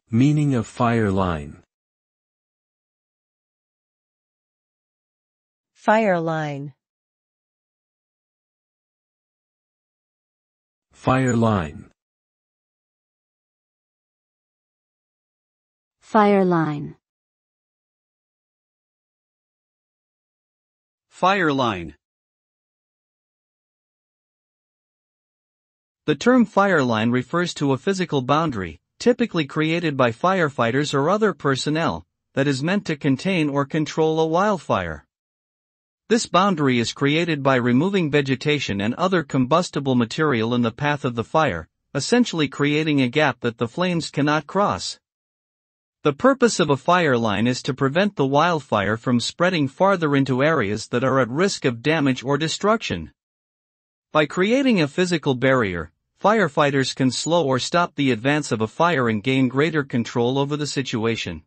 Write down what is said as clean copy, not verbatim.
Meaning of fire line. Fire line. Fire line. Fire line. Fire line. The term fire line refers to a physical boundary, typically created by firefighters or other personnel, that is meant to contain or control a wildfire. This boundary is created by removing vegetation and other combustible material in the path of the fire, essentially creating a gap that the flames cannot cross. The purpose of a fire line is to prevent the wildfire from spreading farther into areas that are at risk of damage or destruction. By creating a physical barrier, firefighters can slow or stop the advance of a fire and gain greater control over the situation.